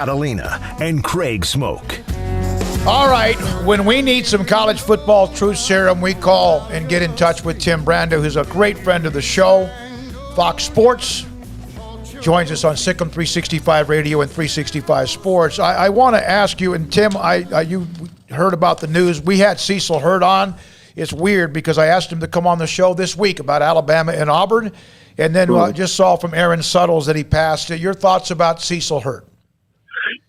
Catalina and Craig Smoak. All right, when we need some college football truth serum, we call and get in touch with Tim Brando, who's a great friend of the show. Fox Sports joins us on Sikkim 365 Radio and 365 Sports. I want to ask you, and Tim, you heard about the news. We had Cecil Hurd on. It's weird because I asked him to come on the show this week about Alabama and Auburn, and then just saw from Aaron Suttles that he passed. Your thoughts about Cecil Hurd?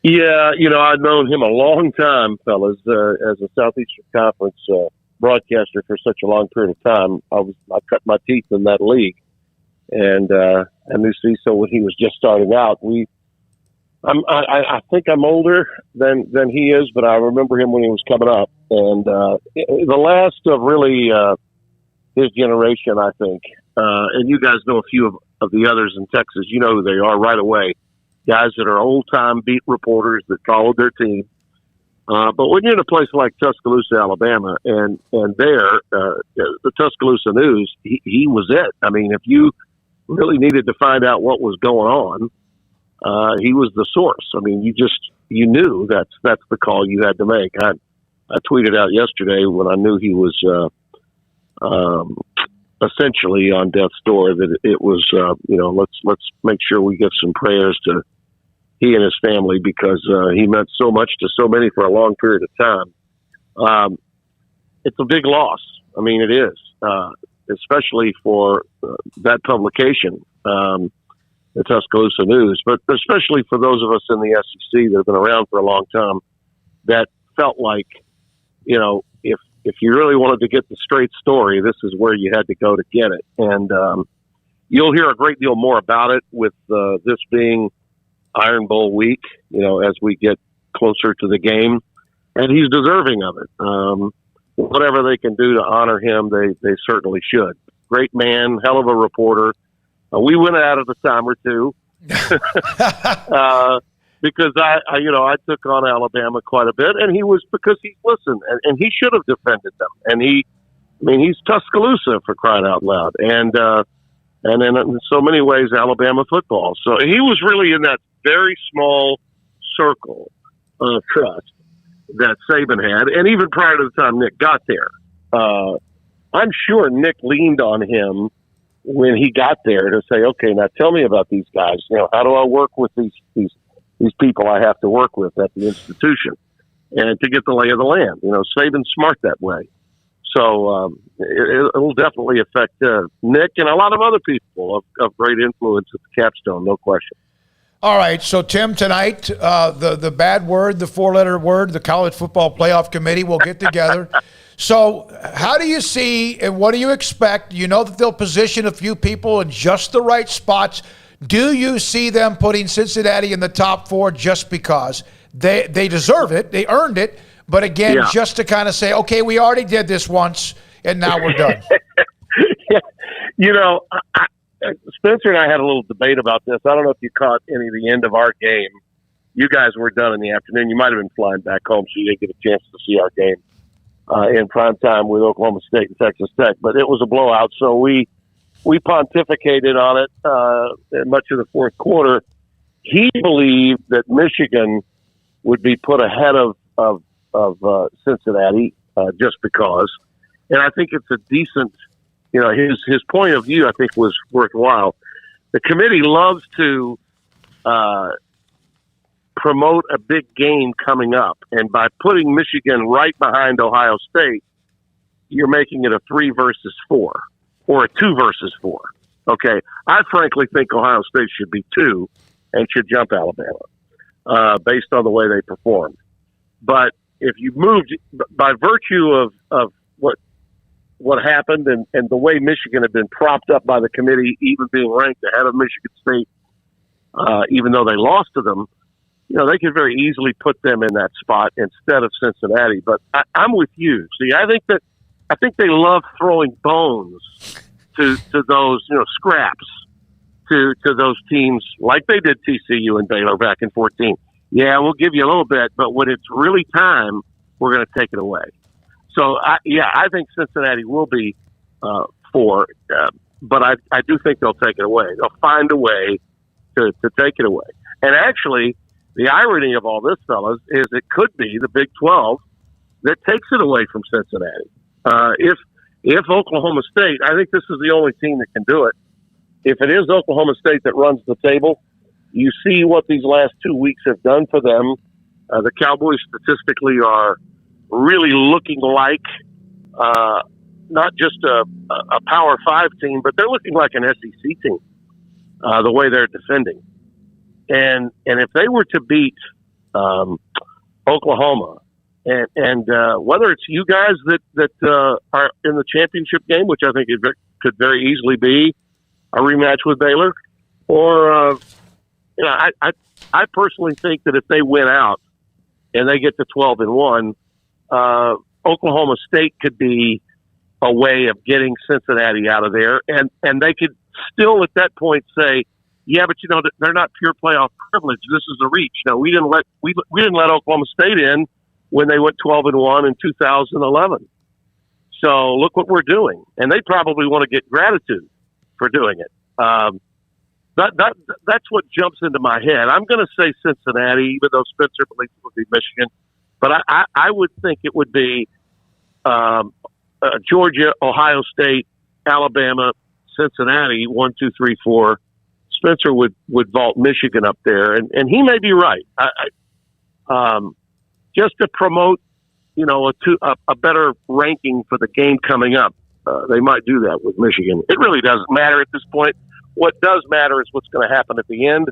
Yeah, I've known him a long time, fellas, as a Southeastern Conference broadcaster for such a long period of time. I cut my teeth in that league, and I knew Cecil when he was just starting out. I think I'm older than he is, but I remember him when he was coming up, and the last of really his generation, I think. And you guys know a few of the others in Texas. You know who they are right away. Guys that are old-time beat reporters that followed their team. But when you're in a place like Tuscaloosa, Alabama, and there, the Tuscaloosa News, he was it. I mean, if you really needed to find out what was going on, he was the source. I mean, you knew that's the call you had to make. I tweeted out yesterday when I knew he was essentially on death's door that it was, let's make sure we give some prayers to he and his family because he meant so much to so many for a long period of time. It's a big loss. I mean, it is, especially for that publication, the Tuscaloosa News, but especially for those of us in the SEC that have been around for a long time that felt like, if you really wanted to get the straight story, this is where you had to go to get it. And you'll hear a great deal more about it with this being Iron Bowl week, as we get closer to the game. And he's deserving of it. Whatever they can do to honor him, they certainly should. Great man, hell of a reporter. We went at it a time or two. Because I took on Alabama quite a bit, and he was because he listened, and he should have defended them. And he's Tuscaloosa for crying out loud, and in so many ways, Alabama football. So he was really in that very small circle of trust that Saban had, and even prior to the time Nick got there, I'm sure Nick leaned on him when he got there to say, "Okay, now tell me about these guys. How do I work with these people I have to work with at the institution and to get the lay of the land." Saban's smart that way. So it'll definitely affect Nick and a lot of other people of great influence at the capstone, no question. All right, so Tim, tonight, the bad word, the four-letter word, the College Football Playoff Committee will get together. So how do you see and what do you expect? You know that they'll position a few people in just the right spots. Do you see them putting Cincinnati in the top four just because they deserve it, they earned it, but again, just to kind of say, okay, we already did this once, and now we're done? Spencer and I had a little debate about this. I don't know if you caught any of the end of our game. You guys were done in the afternoon. You might have been flying back home, so you didn't get a chance to see our game in prime time with Oklahoma State and Texas Tech. But it was a blowout, so we pontificated on it in much of the fourth quarter. He believed that Michigan would be put ahead of Cincinnati just because. And I think it's a decent, his point of view, I think, was worthwhile. The committee loves to promote a big game coming up. And by putting Michigan right behind Ohio State, you're making it a 3 versus 4. Or a 2 versus 4. Okay. I frankly think Ohio State should be 2 and should jump Alabama based on the way they performed. But if you moved by virtue of what happened and the way Michigan had been propped up by the committee, even being ranked ahead of Michigan State, even though they lost to them, they could very easily put them in that spot instead of Cincinnati. But I'm with you. See, I think they love throwing bones to those, scraps to those teams like they did TCU and Baylor back in 2014. Yeah, we'll give you a little bit, but when it's really time, we're going to take it away. So, I think Cincinnati will be 4, but I do think they'll take it away. They'll find a way to take it away. And actually, the irony of all this, fellas, is it could be the Big 12 that takes it away from Cincinnati. If Oklahoma State, I think this is the only team that can do it. If it is Oklahoma State that runs the table, you see what these last 2 weeks have done for them. The Cowboys statistically are really looking like not just a Power 5 team, but they're looking like an SEC team, the way they're defending. And if they were to beat Oklahoma, and whether it's you guys that are in the championship game, which I think it could very easily be a rematch with Baylor, or I personally think that if they win out and they get to 12-1, Oklahoma State could be a way of getting Cincinnati out of there, and they could still at that point say, yeah, but they're not pure playoff privilege. This is a reach. No, we didn't let Oklahoma State in when they went 12-1 in 2011. So look what we're doing, and they probably want to get gratitude for doing it. That's what jumps into my head. I'm going to say Cincinnati, even though Spencer believes it would be Michigan, but I would think it would be Georgia, Ohio State, Alabama, Cincinnati, 1, 2, 3, 4. Spencer would vault Michigan up there, and he may be right. Just to promote, a better ranking for the game coming up, they might do that with Michigan. It really doesn't matter at this point. What does matter is what's going to happen at the end.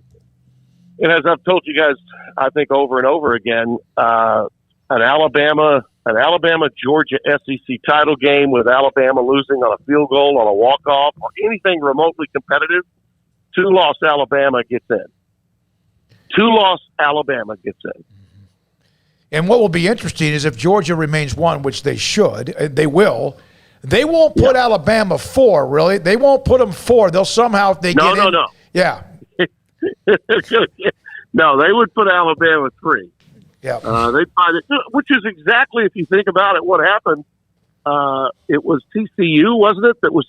And as I've told you guys, I think over and over again, an Alabama-Georgia SEC title game with Alabama losing on a field goal, on a walk-off, or anything remotely competitive, 2-loss Alabama gets in. 2-loss Alabama gets in. And what will be interesting is if Georgia remains 1, which they should, they will. They won't put Alabama 4, really. They won't put them 4. They'll somehow, if they get in. No. Yeah. No, they would put Alabama 3. Yeah. They'd find it, which is exactly, if you think about it, what happened. It was TCU, wasn't it? That was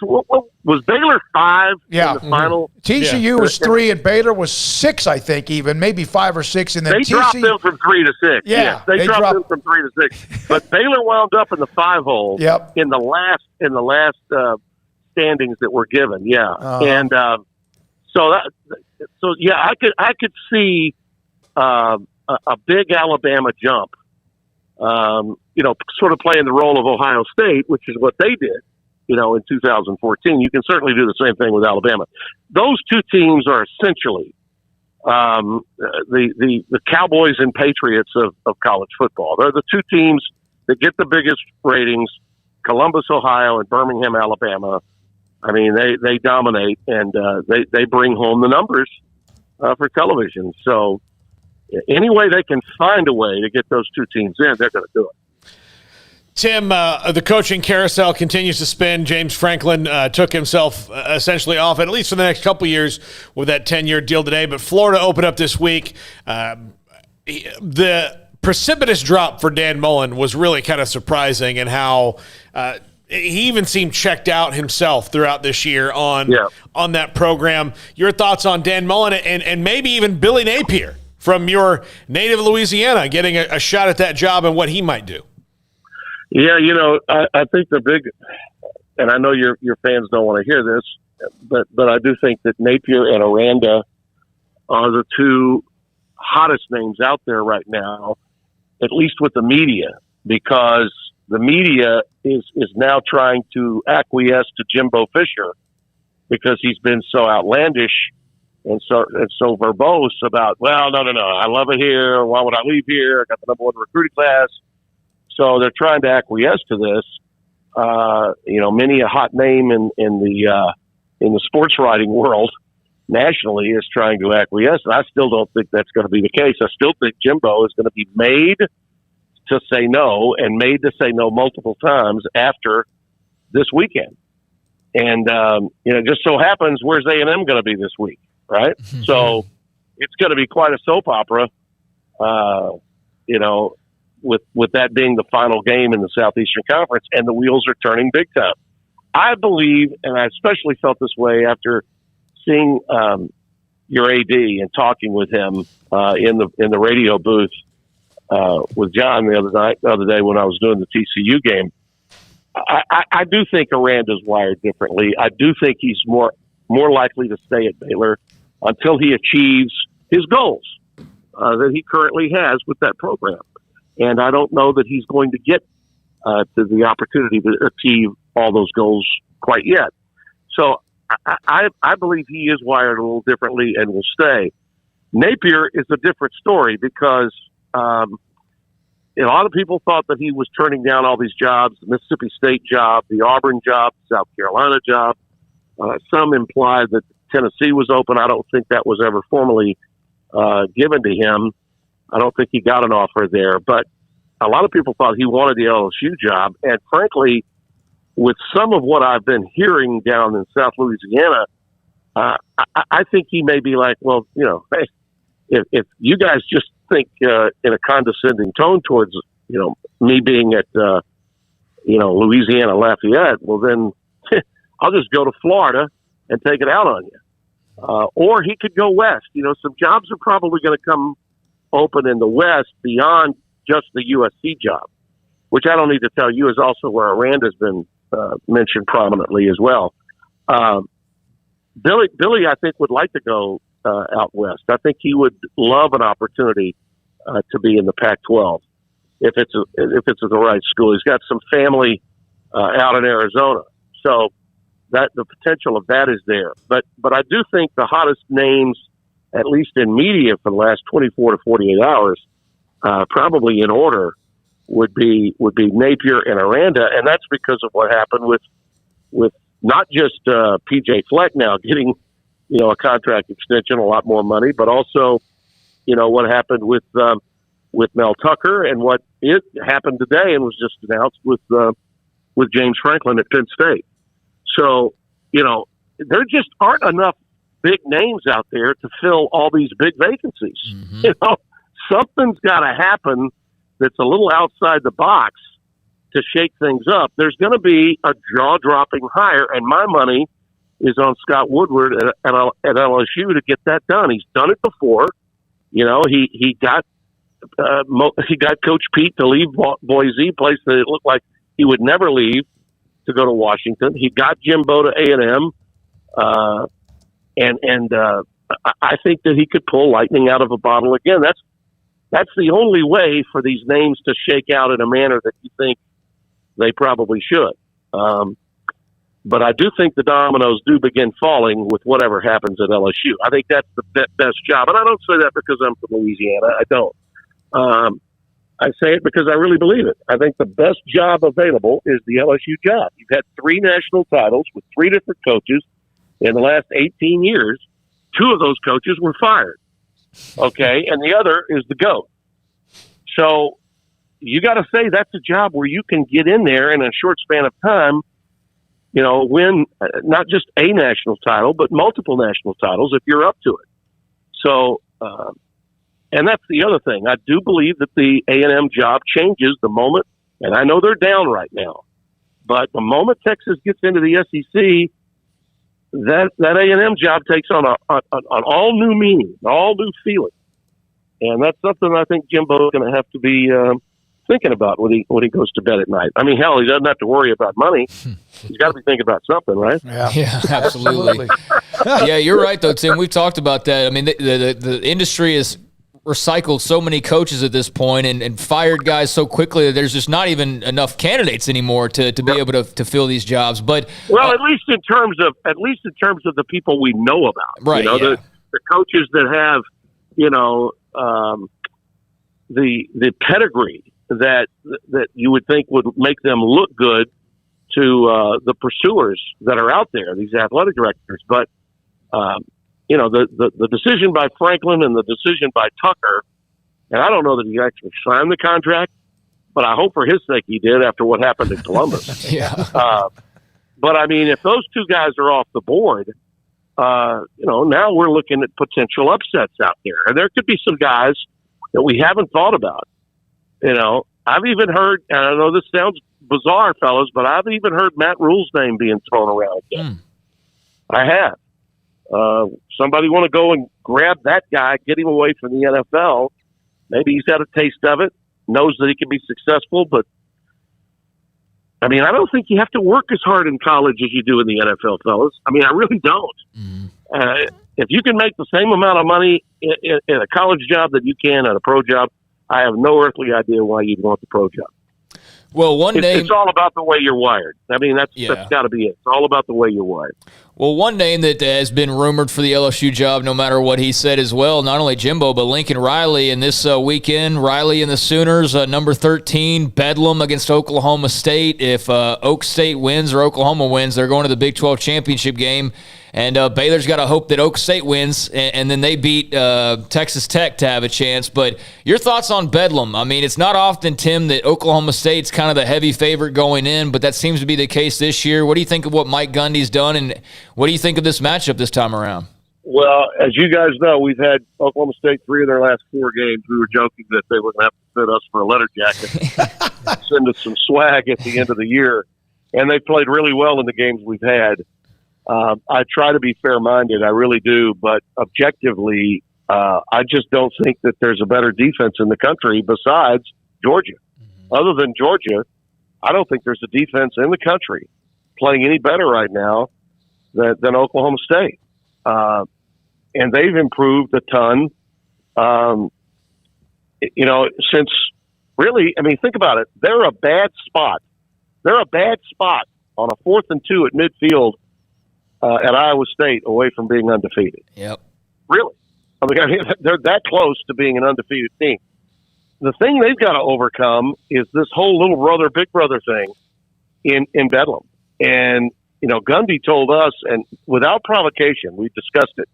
Baylor 5 in the final. TCU was 3 and Baylor was 6, I think, even maybe 5 or 6, and then they dropped them from 3 to 6. Yeah, yes, they dropped them from 3 to 6. But Baylor wound up in the 5 hole. Yep. in the last standings that were given. Yeah, and I could see a big Alabama jump. Sort of playing the role of Ohio State, which is what they did, in 2014. You can certainly do the same thing with Alabama. Those two teams are essentially the Cowboys and Patriots of college football. They're the two teams that get the biggest ratings, Columbus, Ohio, and Birmingham, Alabama. I mean, they dominate, and they bring home the numbers for television. So any way they can find a way to get those two teams in, they're going to do it. Tim, the coaching carousel continues to spin. James Franklin took himself essentially off, at least for the next couple of years, with that 10-year deal today. But Florida opened up this week. The precipitous drop for Dan Mullen was really kind of surprising, and how he even seemed checked out himself throughout this year on that program. Your thoughts on Dan Mullen and maybe even Billy Napier from your native Louisiana getting a shot at that job and what he might do? Yeah, I think the big, and I know your fans don't want to hear this, but I do think that Napier and Aranda are the two hottest names out there right now, at least with the media, because the media is now trying to acquiesce to Jimbo Fisher because he's been so outlandish and so verbose about, well, no, I love it here. Why would I leave here? I got the number 1 recruiting class. So they're trying to acquiesce to this. Many a hot name in the sports writing world nationally is trying to acquiesce. And I still don't think that's going to be the case. I still think Jimbo is going to be made to say no, and made to say no multiple times after this weekend. And just so happens, where's A&M going to be this week, right? Mm-hmm. So it's going to be quite a soap opera. With that being the final game in the Southeastern Conference, and the wheels are turning big time. I believe, and I especially felt this way after seeing your AD and talking with him in the radio booth with John the other day when I was doing the TCU game. I do think Aranda's wired differently. I do think he's more likely to stay at Baylor until he achieves his goals that he currently has with that program. And I don't know that he's going to get to the opportunity to achieve all those goals quite yet. So I believe he is wired a little differently and will stay. Napier is a different story because a lot of people thought that he was turning down all these jobs, the Mississippi State job, the Auburn job, the South Carolina job. Some implied that Tennessee was open. I don't think that was ever formally given to him. I don't think he got an offer there. But a lot of people thought he wanted the LSU job. And frankly, with some of what I've been hearing down in South Louisiana, I think he may be like, well, hey, if you guys just think in a condescending tone towards, me being at, Louisiana Lafayette, well, then I'll just go to Florida and take it out on you. Or he could go west. Some jobs are probably going to come open in the west beyond just the USC job, which I don't need to tell you is also where Aranda's been mentioned prominently as well. Billy, I think, would like to go out west. I think he would love an opportunity to be in the Pac-12 if it's at the right school. He's got some family out in Arizona, so that the potential of that is there. But I do think the hottest names, at least in media for the last 24 to 48 hours, probably in order, would be Napier and Aranda, and that's because of what happened with not just PJ Fleck now getting a contract extension, a lot more money, but also what happened with Mel Tucker and what it happened today and was just announced with James Franklin at Penn State. So there just aren't enough big names out there to fill all these big vacancies. Mm-hmm. Something's got to happen that's a little outside the box to shake things up. There's going to be a jaw-dropping hire, and my money is on Scott Woodward at LSU to get that done. He's done it before. He got Coach Pete to leave Boise, a place that it looked like he would never leave, to go to Washington. He got Jimbo to A&M, and I think that he could pull lightning out of a bottle again. That's the only way for these names to shake out in a manner that you think they probably should. But I do think the dominoes do begin falling with whatever happens at LSU. I think that's the best job. And I don't say that because I'm from Louisiana. I don't. I say it because I really believe it. I think the best job available is the LSU job. You've had 3 national titles with 3 different coaches in the last 18 years. 2 of those coaches were fired. Okay, and the other is the GOAT. So you got to say that's a job where you can get in there in a short span of time, win not just a national title, but multiple national titles if you're up to it. So, and that's the other thing. I do believe that the A&M job changes the moment, and I know they're down right now, but the moment Texas gets into the SEC, that A&M job takes on an all new meaning, all new feeling, and that's something I think Jimbo's going to have to be thinking about when he goes to bed at night. I mean, hell, he doesn't have to worry about money. He's got to be thinking about something, right? Yeah, absolutely. Yeah, you're right though, Tim. We've talked about that. I mean, the industry is recycled so many coaches at this point and fired guys so quickly that there's just not even enough candidates anymore to be able to fill these jobs. But at least in terms of the people we know about, right? The coaches that have the pedigree that you would think would make them look good to the pursuers that are out there, these athletic directors, but. The decision by Franklin and the decision by Tucker, and I don't know that he actually signed the contract, but I hope for his sake he did after what happened in Columbus. But I mean, if those 2 guys are off the board, now we're looking at potential upsets out there. And there could be some guys that we haven't thought about. I've even heard, and I know this sounds bizarre, fellas, but I've even heard Matt Rule's name being thrown around again. I have. Somebody want to go and grab that guy, get him away from the NFL. Maybe he's had a taste of it, knows that he can be successful, but I mean, I don't think you have to work as hard in college as you do in the NFL, fellas. I mean, I really don't. Mm-hmm. If you can make the same amount of money in a college job that you can at a pro job, I have no earthly idea why you'd want the pro job. Well, it's all about the way you're wired. I mean, that's got to be it. It's all about the way you're wired. Well, one name that has been rumored for the LSU job, no matter what he said as well, not only Jimbo, but Lincoln Riley. And this weekend, Riley and the Sooners, number 13, Bedlam against Oklahoma State. If Oak State wins or Oklahoma wins, they're going to the Big 12 championship game. And Baylor's got to hope that Oak State wins, and then they beat Texas Tech to have a chance. But your thoughts on Bedlam? I mean, it's not often, Tim, that Oklahoma State's kind of the heavy favorite going in, but that seems to be the case this year. What do you think of what Mike Gundy's done, and what do you think of this matchup this time around? Well, as you guys know, we've had Oklahoma State 3 of their last 4 games. We were joking that they wouldn't have to fit us for a letter jacket, send us some swag at the end of the year. And they played really well in the games we've had. I try to be fair-minded, I really do, but objectively, I just don't think that there's a better defense in the country besides Georgia. Mm-hmm. Other than Georgia, I don't think there's a defense in the country playing any better right now than Oklahoma State. And they've improved a ton, since really, I mean, think about it. They're a bad spot. They're a bad spot on a 4th and 2 at midfield at Iowa State away from being undefeated. Yep. Really. I mean, they're that close to being an undefeated team. The thing they've got to overcome is this whole little brother, big brother thing in Bedlam. And, Gundy told us, and without provocation, we discussed it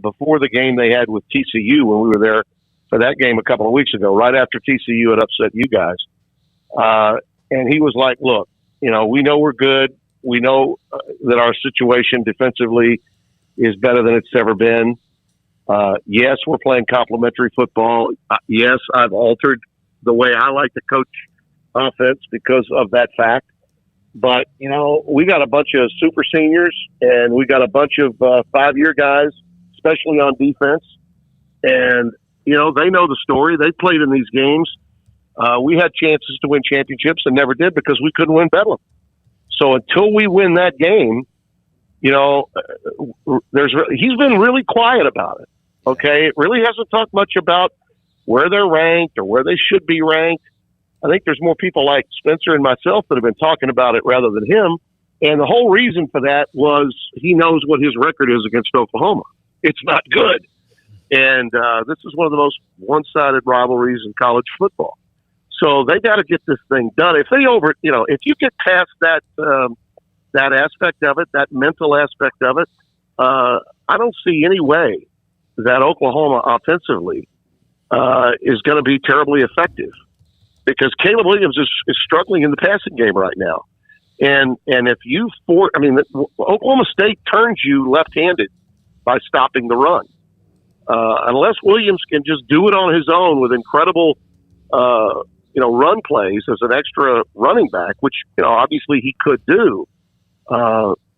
before the game they had with TCU when we were there for that game a couple of weeks ago, right after TCU had upset you guys. And he was like, look, we know we're good. We know that our situation defensively is better than it's ever been. Yes, we're playing complementary football. Yes, I've altered the way I like to coach offense because of that fact. But, we got a bunch of super seniors and we got a bunch of 5-year guys, especially on defense. And, they know the story. They played in these games. We had chances to win championships and never did because we couldn't win Bedlam. So until we win that game, he's been really quiet about it. Okay. It really hasn't talked much about where they're ranked or where they should be ranked. I think there's more people like Spencer and myself that have been talking about it rather than him. And the whole reason for that was he knows what his record is against Oklahoma. It's not good. And this is one of the most one-sided rivalries in college football. So they got to get this thing done. If they if you get past that aspect of it, that mental aspect of it, I don't see any way that Oklahoma offensively is going to be terribly effective because Caleb Williams is struggling in the passing game right now. And if Oklahoma State turns you left-handed by stopping the run. Unless Williams can just do it on his own with incredible run plays as an extra running back, which, obviously he could do.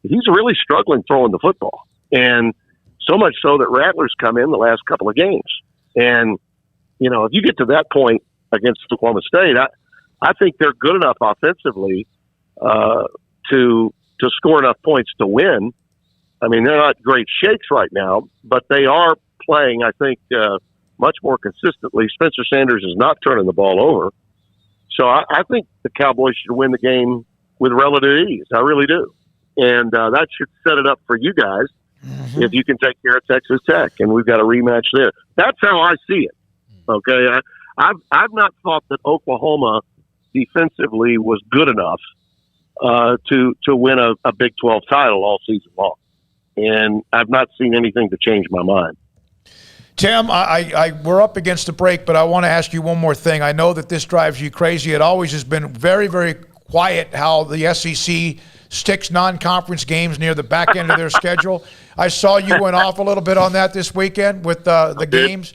He's really struggling throwing the football. And so much so that Rattlers come in the last couple of games. And, if you get to that point against Oklahoma State, I think they're good enough offensively to score enough points to win. I mean, they're not great shakes right now, but they are playing, I think, much more consistently. Spencer Sanders is not turning the ball over. So I think the Cowboys should win the game with relative ease. I really do. And that should set it up for you guys if you can take care of Texas Tech. And we've got a rematch there. That's how I see it. Okay. I've not thought that Oklahoma defensively was good enough to win a Big 12 title all season long. And I've not seen anything to change my mind. Tim, we're up against the break, but I want to ask you one more thing. I know that this drives you crazy. It always has been very, very quiet how the SEC sticks non-conference games near the back end of their schedule. I saw you went off a little bit on that this weekend with the games.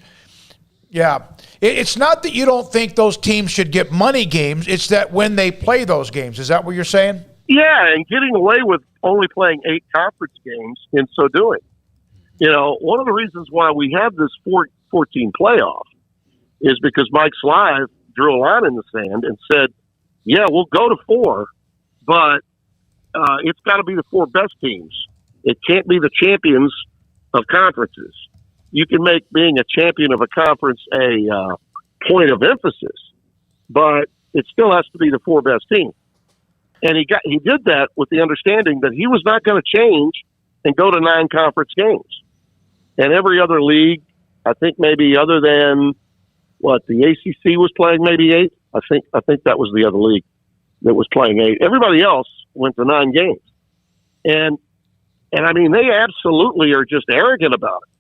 Yeah. It's not that you don't think those teams should get money games. It's that when they play those games. Is that what you're saying? Yeah, and getting away with only playing 8 conference games in so doing. one of the reasons why we have this 14 playoff is because Mike Slive drew a line in the sand and said, yeah, we'll go to 4, but it's got to be the 4 best teams. It can't be the champions of conferences. You can make being a champion of a conference a point of emphasis, but it still has to be the 4 best teams. And he did that with the understanding that he was not going to change and go to 9 conference games. And every other league, I think maybe other than the ACC was playing maybe 8. I think that was the other league that was playing 8. Everybody else went to 9 games. And I mean, they absolutely are just arrogant about it.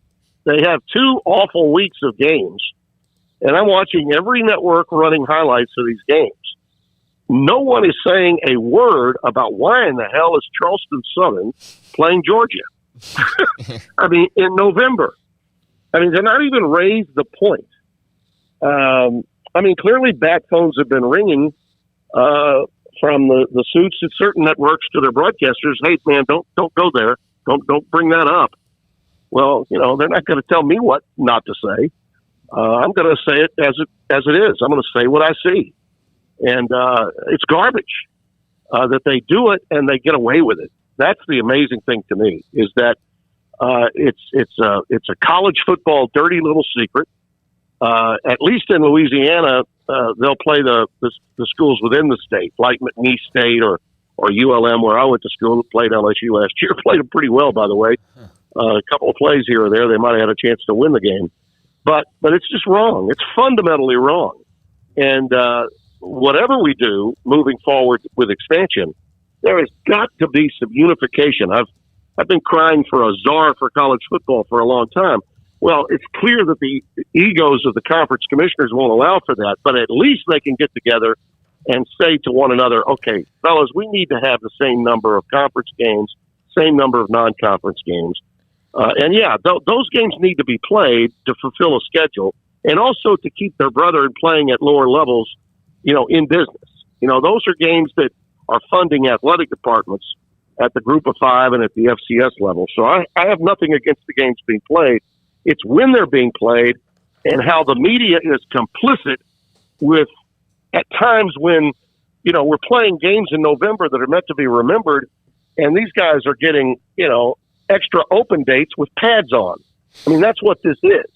They have 2 awful weeks of games, and I'm watching every network running highlights of these games. No one is saying a word about why in the hell is Charleston Southern playing Georgia. I mean, in November. I mean, they're not even raised the point. I mean, clearly bat phones have been ringing from the suits at certain networks to their broadcasters. Hey, man, don't go there. Don't bring that up. Well, they're not going to tell me what not to say. I'm going to say it as it is. I'm going to say what I see. And it's garbage that they do it and they get away with it. That's the amazing thing to me, is that it's a college football dirty little secret. At least in Louisiana, they'll play the schools within the state, like McNeese State or ULM, where I went to school and played LSU last year. Played them pretty well, by the way. A couple of plays here or there, they might have had a chance to win the game. But it's just wrong. It's fundamentally wrong. And whatever we do moving forward with expansion, there has got to be some unification. I've been crying for a czar for college football for a long time. Well, it's clear that the egos of the conference commissioners won't allow for that, but at least they can get together and say to one another, okay, fellas, we need to have the same number of conference games, same number of non-conference games. Those games need to be played to fulfill a schedule and also to keep their brethren playing at lower levels, in business. Those are games that are funding athletic departments at the group of 5 and at the FCS level. So I have nothing against the games being played. It's when they're being played and how the media is complicit with, at times when, we're playing games in November that are meant to be remembered, and these guys are getting, extra open dates with pads on. I mean, that's what this is.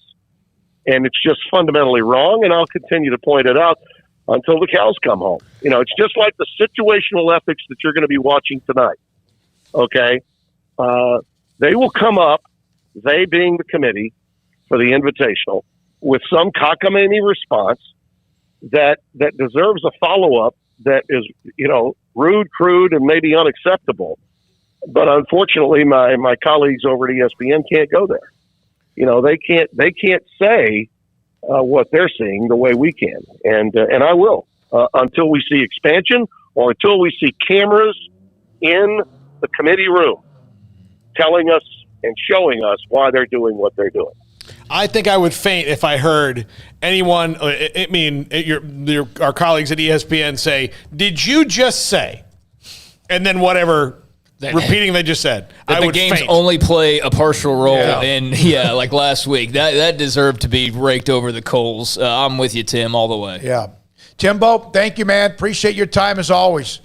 And it's just fundamentally wrong, and I'll continue to point it out until the cows come home. It's just like the situational ethics that you're going to be watching tonight. Okay? They will come up, they being the committee for the Invitational, with some cockamamie response that deserves a follow-up that is, rude, crude, and maybe unacceptable. But unfortunately, my colleagues over at ESPN can't go there. They can't say what they're seeing the way we can, and I will until we see expansion or until we see cameras in the committee room telling us and showing us why they're doing what they're doing. I think I would faint if I heard anyone, our colleagues at ESPN say, "Did you just say?" And then whatever repeating they just said. That the games faint. only play a partial role like last week. That deserved to be raked over the coals. I'm with you, Tim, all the way. Yeah. Timbo, thank you, man. Appreciate your time as always.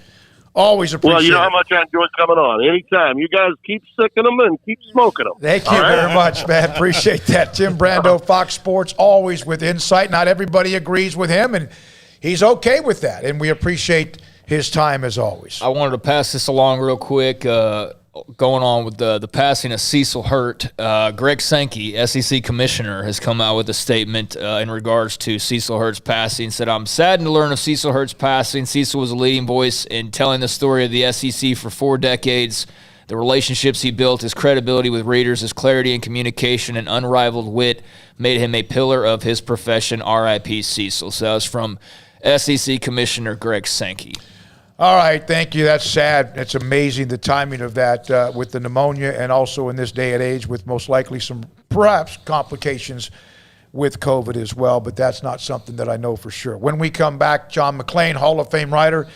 Always appreciate it. Well, you know how much I enjoy coming on. Anytime. You guys keep sicking them and keep smoking them. Thank you very much, man. Appreciate that. Tim Brando, Fox Sports, always with insight. Not everybody agrees with him, and he's okay with that, and we appreciate his time as always. I wanted to pass this along real quick. Going on with the passing of Cecil Hurt, Greg Sankey, SEC commissioner, has come out with a statement in regards to Cecil Hurt's passing. Said, "I'm saddened to learn of Cecil Hurt's passing. Cecil was a leading voice in telling the story of the SEC for 4 decades. The relationships he built, his credibility with readers, his clarity in communication, and unrivaled wit made him a pillar of his profession. R.I.P. Cecil." So that was from SEC Commissioner Greg Sankey. All right, thank you. That's sad. It's amazing the timing of that with the pneumonia and also in this day and age with most likely some perhaps complications with COVID as well, but that's not something that I know for sure. When we come back, John McClain, Hall of Fame writer,